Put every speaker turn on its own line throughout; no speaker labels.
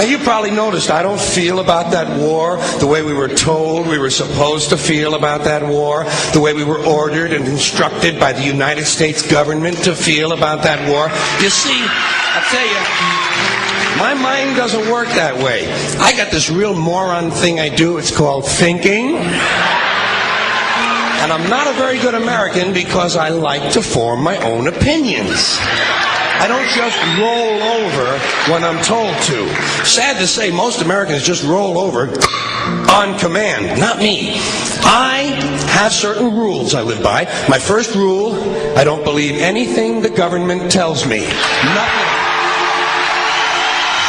And you probably noticed I don't feel about that war the way we were told we were supposed to feel about that war, the way we were ordered and instructed by the United States government to feel about that war. You see, I'll tell you, my mind doesn't work that way. I got this real moron thing I do. It's called thinking. And I'm not a very good American because I like to form my own opinions. I don't just roll over when I'm told to. Sad to say, most Americans just roll over on command. Not me. I have certain rules I live by. My first rule, I don't believe anything the government tells me. Nothing.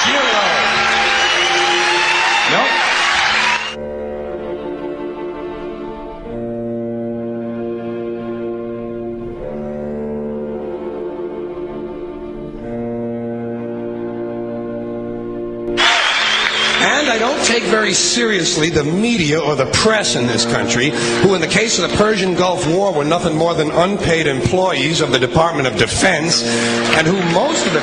Zero. Nope. And I don't take very seriously the media or the press in this country, who in the case of the Persian Gulf War were nothing more than unpaid employees of the Department of Defense, and who most of the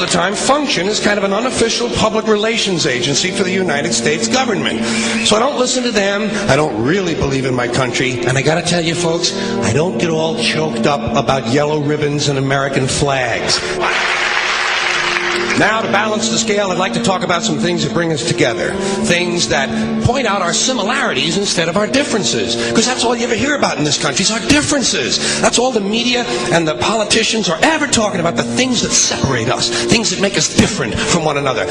time function as kind of an unofficial public relations agency for the United States government. So I don't listen to them. I don't really believe in my country. And I gotta tell you folks, I don't get all choked up about yellow ribbons and American flags. Now, to balance the scale, I'd like to talk about some things that bring us together. Things that point out our similarities instead of our differences. Because that's all you ever hear about in this country is our differences. That's all the media and the politicians are ever talking about, the things that separate us, things that make us different from one another.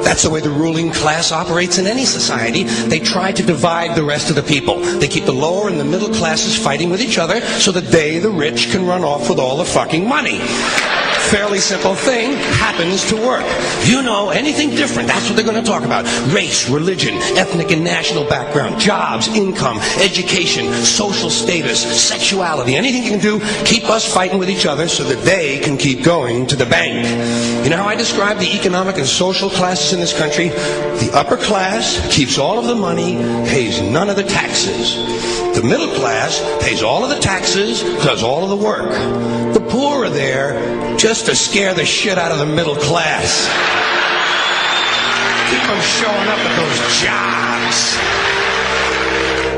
That's the way the ruling class operates in any society. They try to divide the rest of the people. They keep the lower and the middle classes fighting with each other so that they, the rich, can run off with all the fucking money. Fairly simple thing, happens to work. You know, anything different, that's what they're going to talk about. Race, religion, ethnic and national background, jobs, income, education, social status, sexuality, anything you can do, keep us fighting with each other so that they can keep going to the bank. You know how I describe the economic and social classes in this country? The upper class keeps all of the money, pays none of the taxes. The middle class pays all of the taxes, does all of the work. The poor are there just to scare the shit out of the middle class. Keep them showing up at those jobs.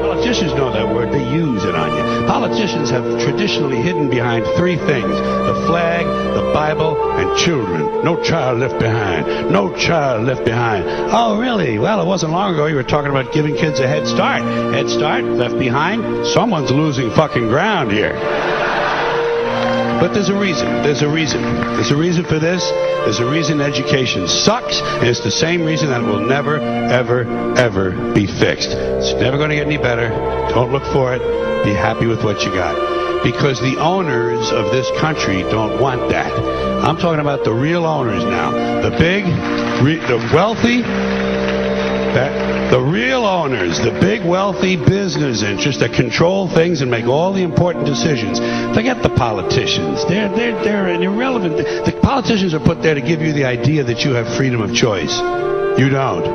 Politicians know that word. They use it on you. Politicians have traditionally hidden behind three things: the flag, the Bible, and children. No child left behind. No child left behind. Oh, really? Well, it wasn't long ago you were talking about giving kids a head start. Head start, left behind? Someone's losing fucking ground here. But there's a reason. There's a reason. There's a reason for this. There's a reason education sucks, and it's the same reason that it will never, ever, ever be fixed. It's never going to get any better. Don't look for it. Be happy with what you got. Because the owners of this country don't want that. I'm talking about the real owners now. The big, the wealthy, the real owners, the big wealthy business interests that control things and make all the important decisions. Forget the politicians. They're irrelevant. The politicians are put there to give you the idea that you have freedom of choice. You don't.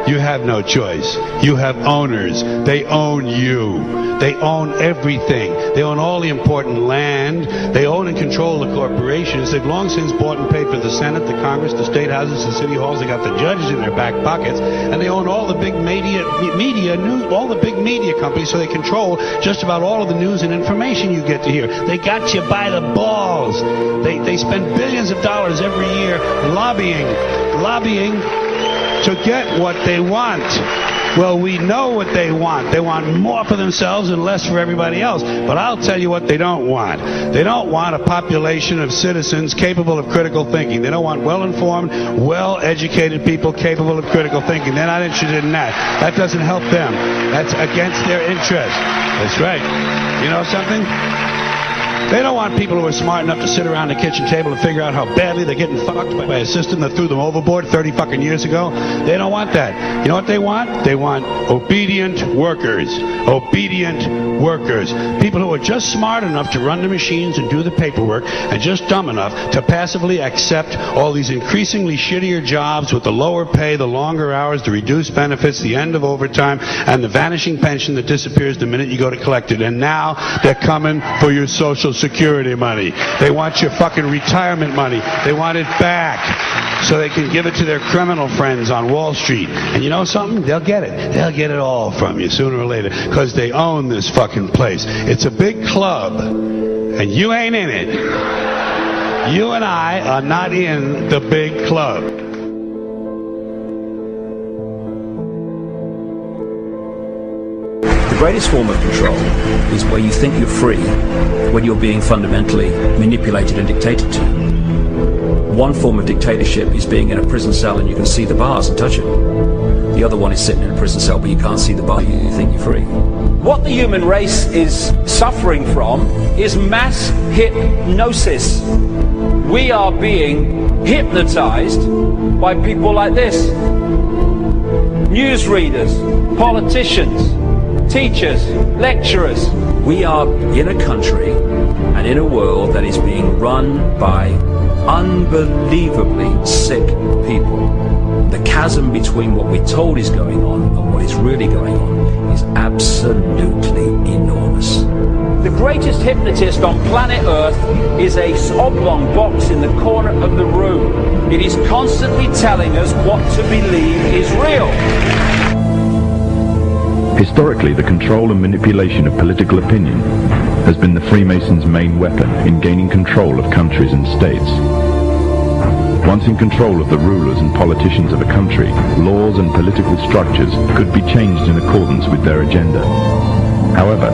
You have no choice. You have owners. They own you. They own everything. They own all the important land. They own and control the corporations. They've long since bought and paid for the Senate, the Congress, the state houses, the city halls. They got the judges in their back pockets, and they own all the big media news, all the big media companies. So they control just about all of the news and information you get to hear. They got you by the balls. They spend billions of dollars every year lobbying to get what they want. Well, we know what they want. They want more for themselves and less for everybody else. But I'll tell you what they don't want. They don't want a population of citizens capable of critical thinking. They don't want well-informed, well-educated people capable of critical thinking. They're not interested in that. That doesn't help them. That's against their interest. That's right. You know something? They don't want people who are smart enough to sit around the kitchen table and figure out how badly they're getting fucked by a system that threw them overboard 30 fucking years ago. They don't want that. You know what they want? They want obedient workers. Obedient workers. People who are just smart enough to run the machines and do the paperwork, and just dumb enough to passively accept all these increasingly shittier jobs with the lower pay, the longer hours, the reduced benefits, the end of overtime, and the vanishing pension that disappears the minute you go to collect it. And now they're coming for your Social Social Security money. They want your fucking retirement money. They want it back so they can give it to their criminal friends on Wall Street. And you know something? They'll get it. They'll get it all from you sooner or later because they own this fucking place. It's a big club, and you ain't in it. You and I are not in the big club.
The greatest form of control is where you think you're free when you're being fundamentally manipulated and dictated to. One form of dictatorship is being in a prison cell and you can see the bars and touch it. The other one is sitting in a prison cell but you can't see the bar, you think you're free.
What the human race is suffering from is mass hypnosis. We are being hypnotized by people like this. Newsreaders, politicians, teachers, lecturers.
We are in a country and in a world that is being run by unbelievably sick people. The chasm between what we're told is going on and what is really going on is absolutely enormous.
The greatest hypnotist on planet Earth is a oblong box in the corner of the room. It is constantly telling us what to believe is real.
Historically, the control and manipulation of political opinion has been the Freemasons' main weapon in gaining control of countries and states. Once in control of the rulers and politicians of a country, laws and political structures could be changed in accordance with their agenda. However,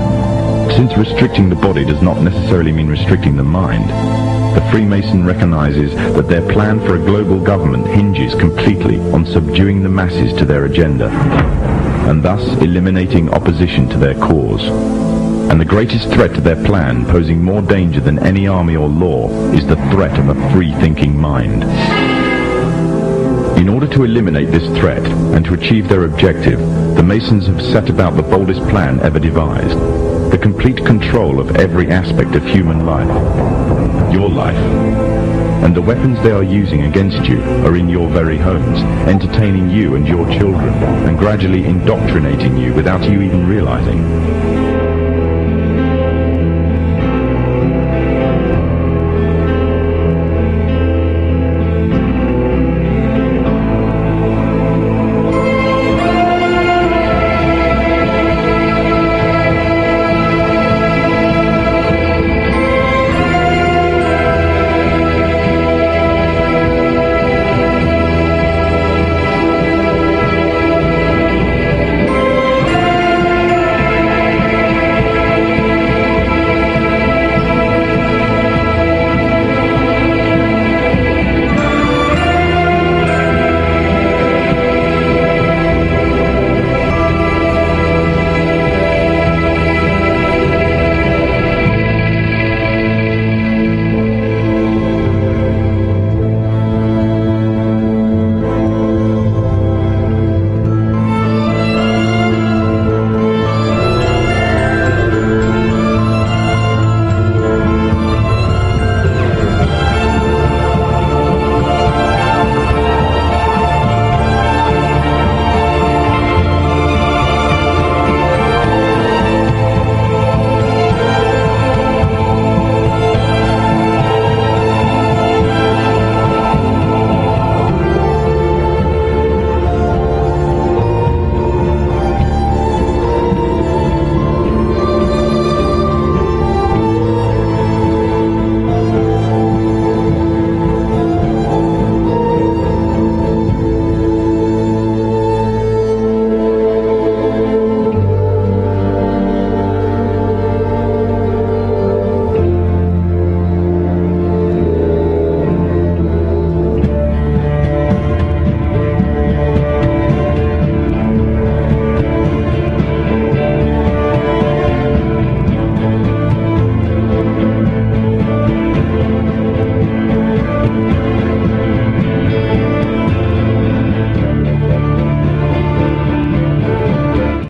since restricting the body does not necessarily mean restricting the mind, the Freemason recognizes that their plan for a global government hinges completely on subduing the masses to their agenda, and thus eliminating opposition to their cause. And the greatest threat to their plan, posing more danger than any army or law, is the threat of a free-thinking mind. In order to eliminate this threat and to achieve their objective, the Masons have set about the boldest plan ever devised: the complete control of every aspect of human life, your life. And the weapons they are using against you are in your very homes, entertaining you and your children, and gradually indoctrinating you without you even realizing.